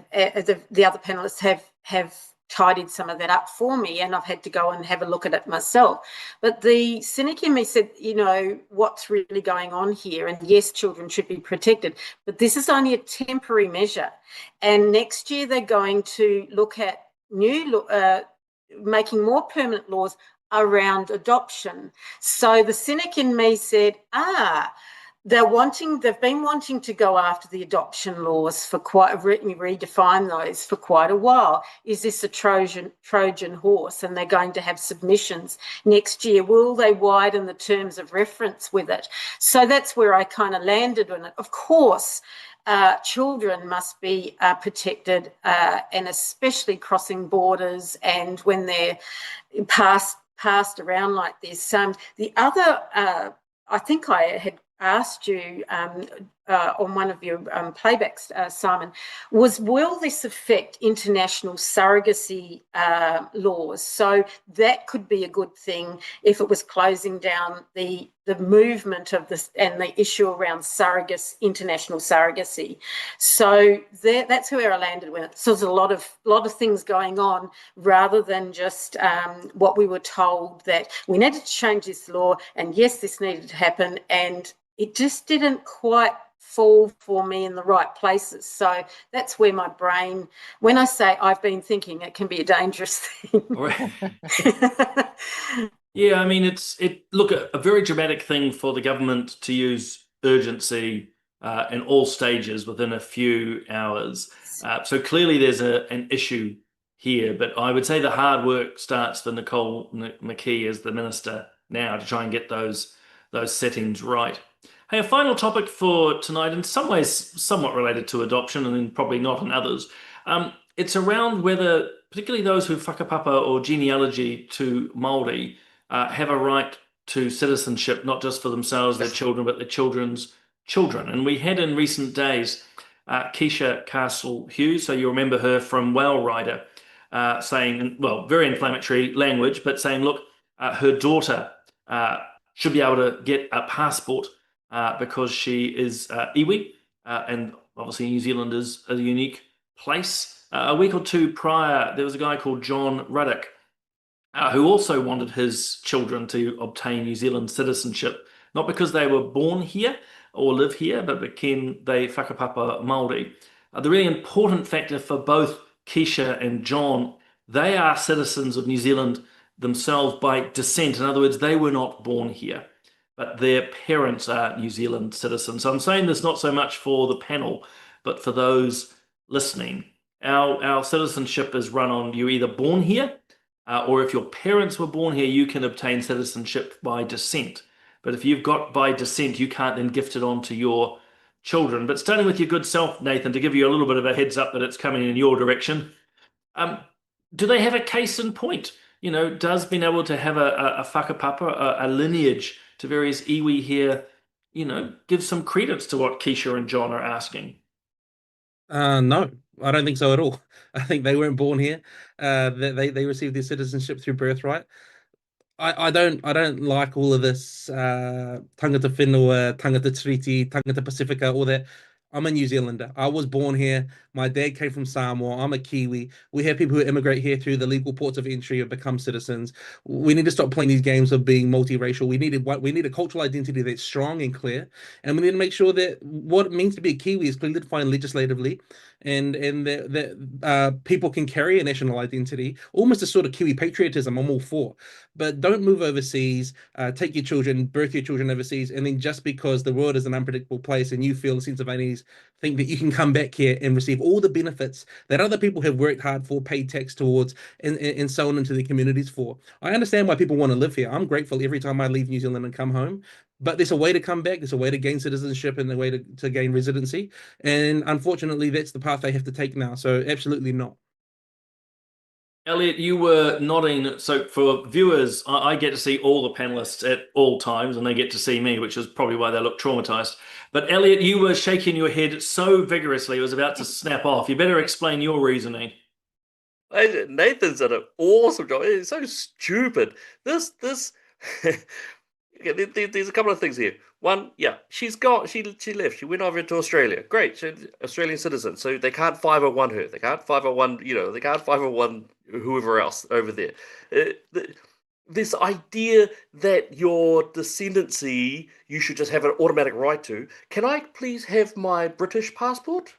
Speaker 4: the other panelists have tidied some of that up for me, and I've had to go and have a look at it myself. But the cynic in me said, what's really going on here? And yes, children should be protected, but this is only a temporary measure. And next year they're going to look at making more permanent laws around adoption. So the cynic in me said, they've been wanting to go after the adoption laws for redefine those for quite a while. Is this a Trojan horse? And they're going to have submissions next year. Will they widen the terms of reference with it? So that's where I kind of landed on it. Of course, children must be protected, and especially crossing borders and when they're passed around like this. The other, I think I had asked you, on one of your playbacks, Simon, was, will this affect international surrogacy laws? So that could be a good thing if it was closing down the movement of this and the issue around international surrogacy. So that's where I landed with it. So there's a lot of things going on, rather than just what we were told, that we needed to change this law, and yes, this needed to happen, and it just didn't quite fall for me in the right places. So that's where my brain, when I say I've been thinking, it can be a dangerous thing.
Speaker 1: Yeah, I mean, look, a very dramatic thing for the government to use urgency in all stages within a few hours. So clearly there's an issue here, but I would say the hard work starts for Nicole McKee as the minister now to try and get those settings right. Hey, a final topic for tonight, in some ways somewhat related to adoption and then probably not in others. It's around whether, particularly those who whakapapa or genealogy to Māori, have a right to citizenship, not just for themselves, their children, but their children's children. And we had in recent days Keisha Castle-Hughes, so you remember her from Whale Rider, saying, well, very inflammatory language, but saying, look, her daughter should be able to get a passport because she is iwi, and obviously New Zealand is a unique place. A week or two prior, there was a guy called John Ruddock who also wanted his children to obtain New Zealand citizenship, not because they were born here or live here, but because they whakapapa Māori. The really important factor for both Keisha and John, they are citizens of New Zealand themselves by descent. In other words, they were not born here, but their parents are New Zealand citizens. So I'm saying this not so much for the panel, but for those listening. Our citizenship is run on you either born here, or if your parents were born here, you can obtain citizenship by descent. But if you've got by descent, you can't then gift it on to your children. But starting with your good self, Nathan, to give you a little bit of a heads up that it's coming in your direction, do they have a case in point? You know, does being able to have a whakapapa, a lineage to various iwi here, you know, give some credence to what Keisha and John are asking?
Speaker 3: No, I don't think so at all. I think they weren't born here. They received their citizenship through birthright. I don't like all of this tangata whenua, tangata tiriti, tangata pacifica, all that. I'm a New Zealander. I was born here. My dad came from Samoa. I'm a Kiwi. We have people who immigrate here through the legal ports of entry and become citizens. We need to stop playing these games of being multiracial. We need a cultural identity that's strong and clear, and we need to make sure that what it means to be a Kiwi is clearly defined legislatively, and that people can carry a national identity, almost a sort of Kiwi patriotism. I'm all for, but don't move overseas. Take your children, birth your children overseas, and then just because the world is an unpredictable place and you feel a sense of unease, think that you can come back here and receive all the benefits that other people have worked hard for, paid tax towards, and so on into their communities for. I understand why people want to live here. I'm grateful every time I leave New Zealand and come home. But there's a way to come back. There's a way to gain citizenship and a way to gain residency. And unfortunately, that's the path they have to take now. So absolutely not.
Speaker 1: Elliot, you were nodding. So for viewers, I get to see all the panelists at all times, and they get to see me, which is probably why they look traumatized. But Elliot, you were shaking your head so vigorously it was about to snap off. You better explain your reasoning.
Speaker 8: Nathan's done an awesome job. It's so stupid. This there's a couple of things here. One, yeah, she left. She went over to Australia. Great, she's Australian citizen. So they can't 501 her. They can't 501, they can't 501 whoever else over there. This idea that your descendancy, you should just have an automatic right to. Can I please have my British passport?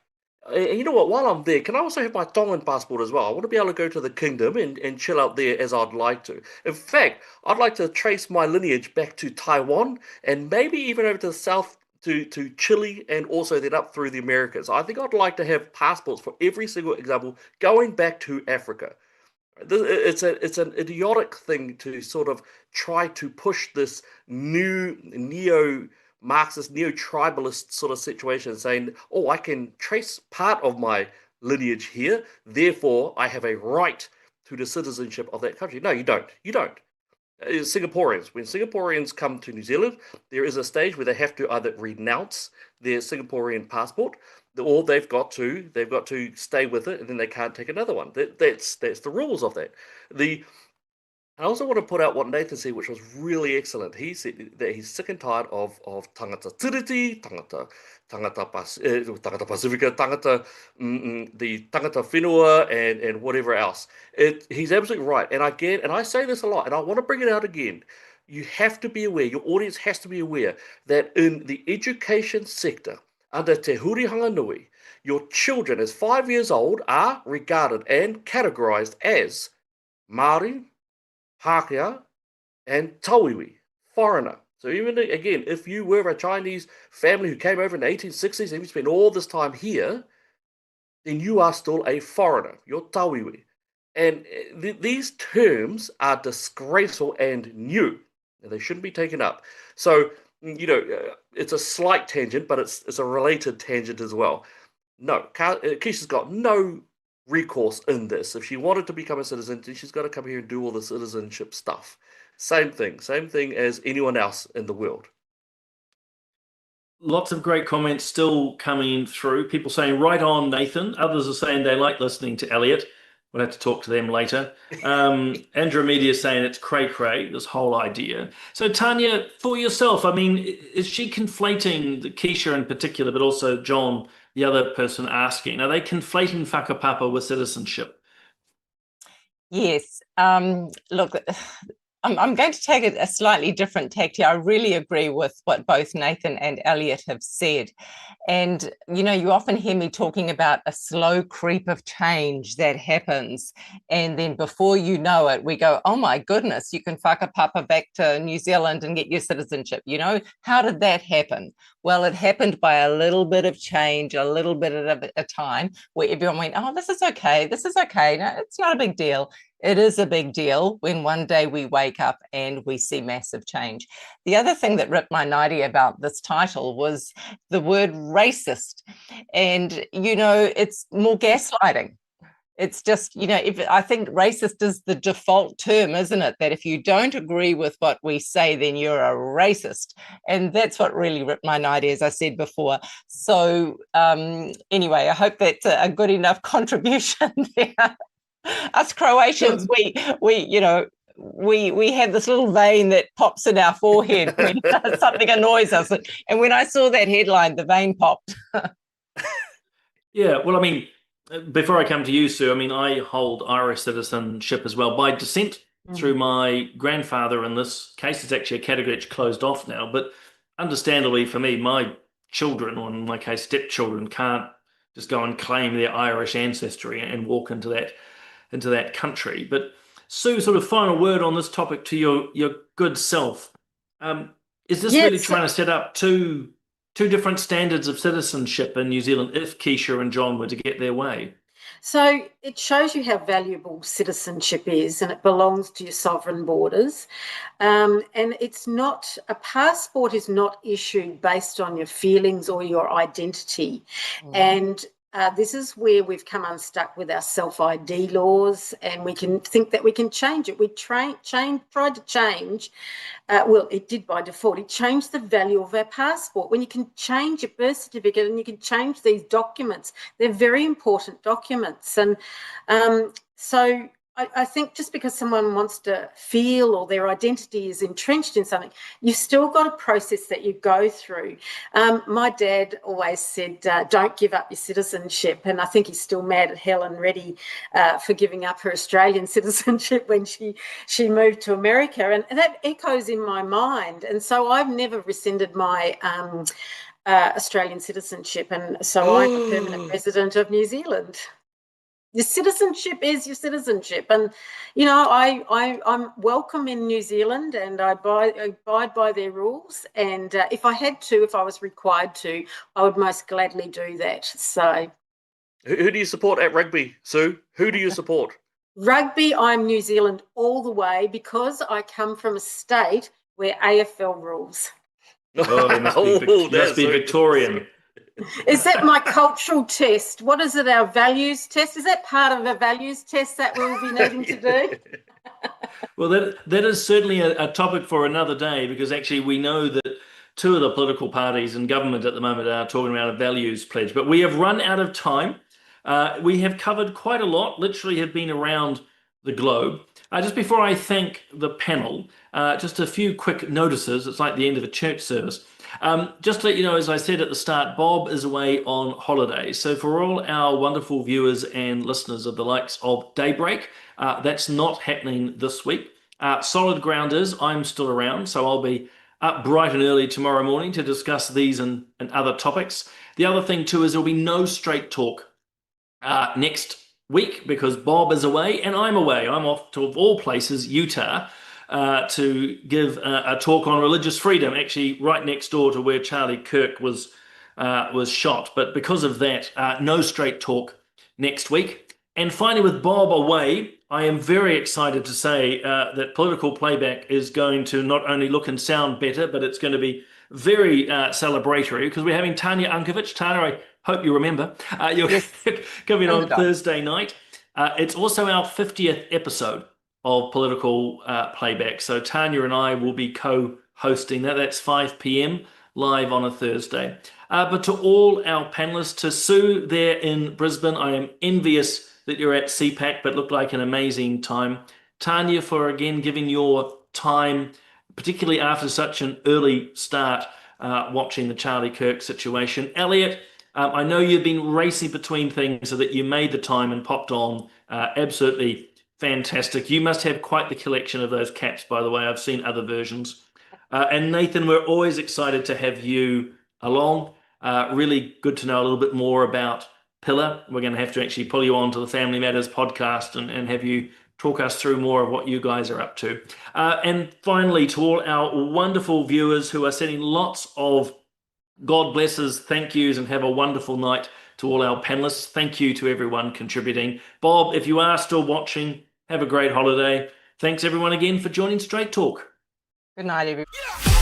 Speaker 8: And you know what? While I'm there, can I also have my Tongan passport as well? I want to be able to go to the kingdom and chill out there as I'd like to. In fact, I'd like to trace my lineage back to Taiwan and maybe even over to the south to Chile and also then up through the Americas. I think I'd like to have passports for every single example going back to Africa. It's an idiotic thing to sort of try to push this new neo-Marxist, neo-tribalist sort of situation, saying, oh, I can trace part of my lineage here, therefore I have a right to the citizenship of that country. No, you don't. You don't. Singaporeans. When Singaporeans come to New Zealand, there is a stage where they have to either renounce their Singaporean passport, or they've got to stay with it, and then they can't take another one. That's the rules of that. I also want to put out what Nathan said, which was really excellent. He said that he's sick and tired of tangata tiriti, tangata Pacifica, the tangata whenua, and whatever else. He's absolutely right. And I say this a lot, and I want to bring it out again. You have to be aware, your audience has to be aware that in the education sector, under Te Hurihanga Nui, your children as 5 years old are regarded and categorized as Māori, Pākehā, and Tawiwi, foreigner. So even again, if you were a Chinese family who came over in the 1860s and you spent all this time here, then you are still a foreigner. You're Tawiwi. And these terms are disgraceful and new, and they shouldn't be taken up. So, it's a slight tangent, but it's a related tangent as well. No, Keisha's got no recourse in this. If she wanted to become a citizen, she's got to come here and do all the citizenship stuff. Same thing as anyone else in the world.
Speaker 1: Lots of great comments still coming through. People saying, right on, Nathan. Others are saying they like listening to Elliot. We'll have to talk to them later. Andromeda is saying it's cray-cray, this whole idea. So Tanya, for yourself, I mean, is she conflating, Keisha in particular, but also John, the other person asking, are they conflating whakapapa with citizenship?
Speaker 2: Yes. Look, I'm going to take a slightly different tact here. I really agree with what both Nathan and Elliot have said. And, you often hear me talking about a slow creep of change that happens. And then before you know it, we go, oh my goodness, you can whakapapa back to New Zealand and get your citizenship. How did that happen? Well, it happened by a little bit of change, a little bit at a time, where everyone went, oh, this is okay. No, it's not a big deal. It is a big deal when one day we wake up and we see massive change. The other thing that ripped my nightie about this title was the word racist. And, it's more gaslighting. It's just, I think racist is the default term, isn't it? That if you don't agree with what we say, then you're a racist. And that's what really ripped my nightie, as I said before. So anyway, I hope that's a good enough contribution there. Us Croatians, we have this little vein that pops in our forehead when something annoys us. And when I saw that headline, the vein popped.
Speaker 1: Yeah, well, I mean, before I come to you, Sue, I mean, I hold Irish citizenship as well by descent through my grandfather. In this case, it's actually a category that's closed off now. But understandably for me, my children, or in my case, stepchildren, can't just go and claim their Irish ancestry and walk into that country. But Sue, sort of final word on this topic to your good self. Is this really trying to set up two different standards of citizenship in New Zealand if Keisha and John were to get their way?
Speaker 4: So it shows you how valuable citizenship is, and it belongs to your sovereign borders. And a passport is not issued based on your feelings or your identity. And this is where we've come unstuck with our self-ID laws, and we can think that we can change it. We tried to change, it did by default. It changed the value of our passport. When you can change your birth certificate and you can change these documents, they're very important documents. And so I think just because someone wants to feel or their identity is entrenched in something, you've still got a process that you go through. My dad always said, don't give up your citizenship. And I think he's still mad at Helen Reddy for giving up her Australian citizenship when she moved to America. And that echoes in my mind. And so I've never rescinded my Australian citizenship. And so I'm a permanent resident of New Zealand. Your citizenship is your citizenship. And, I'm welcome in New Zealand, and I abide by their rules. And if I was required to, I would most gladly do that. So,
Speaker 8: who do you support at rugby, Sue? Who do you support?
Speaker 4: Rugby, I'm New Zealand all the way, because I come from a state where AFL rules.
Speaker 1: Oh, they must be Victorian.
Speaker 4: Is that my cultural test? What is it, our values test? Is that part of a values test that we'll be needing to do?
Speaker 1: Well, that is certainly a topic for another day, because actually we know that two of the political parties in government at the moment are talking about a values pledge. But we have run out of time. We have covered quite a lot, literally have been around the globe. Just before I thank the panel, just a few quick notices. It's like the end of a church service. Just to let you know, as I said at the start, Bob is away on holiday. So for all our wonderful viewers and listeners of the likes of Daybreak, that's not happening this week. Solid ground is, I'm still around, so I'll be up bright and early tomorrow morning to discuss these and other topics. The other thing too is there'll be no Straight Talk next week because Bob is away and I'm away. I'm off to, of all places, Utah, to give a talk on religious freedom, actually right next door to where Charlie Kirk was shot. But because of that, no Straight Talk next week. And finally, with Bob away, I am very excited to say that Political Playback is going to not only look and sound better, but it's going to be very celebratory because we're having Tanya Unkovic. Tanya, I hope you remember. You're coming on Thursday night. It's also our 50th episode of Political Playback. So Tanya and I will be co-hosting that. That's 5 p.m. live on a Thursday. But to all our panelists, to Sue there in Brisbane, I am envious that you're at CPAC, but looked like an amazing time. Tanya, for again giving your time, particularly after such an early start, watching the Charlie Kirk situation. Elliot, I know you've been racing between things so that you made the time and popped on. Absolutely fantastic. You must have quite the collection of those caps, by the way. I've seen other versions. And Nathan, we're always excited to have you along. Really good to know a little bit more about Pillar. We're going to have to actually pull you on to the Family Matters podcast and have you talk us through more of what you guys are up to. And finally, to all our wonderful viewers who are sending lots of God blesses, thank yous, and have a wonderful night to all our panelists. Thank you to everyone contributing. Bob, if you are still watching, have a great holiday. Thanks everyone again for joining Straight Talk.
Speaker 2: Good night, everyone.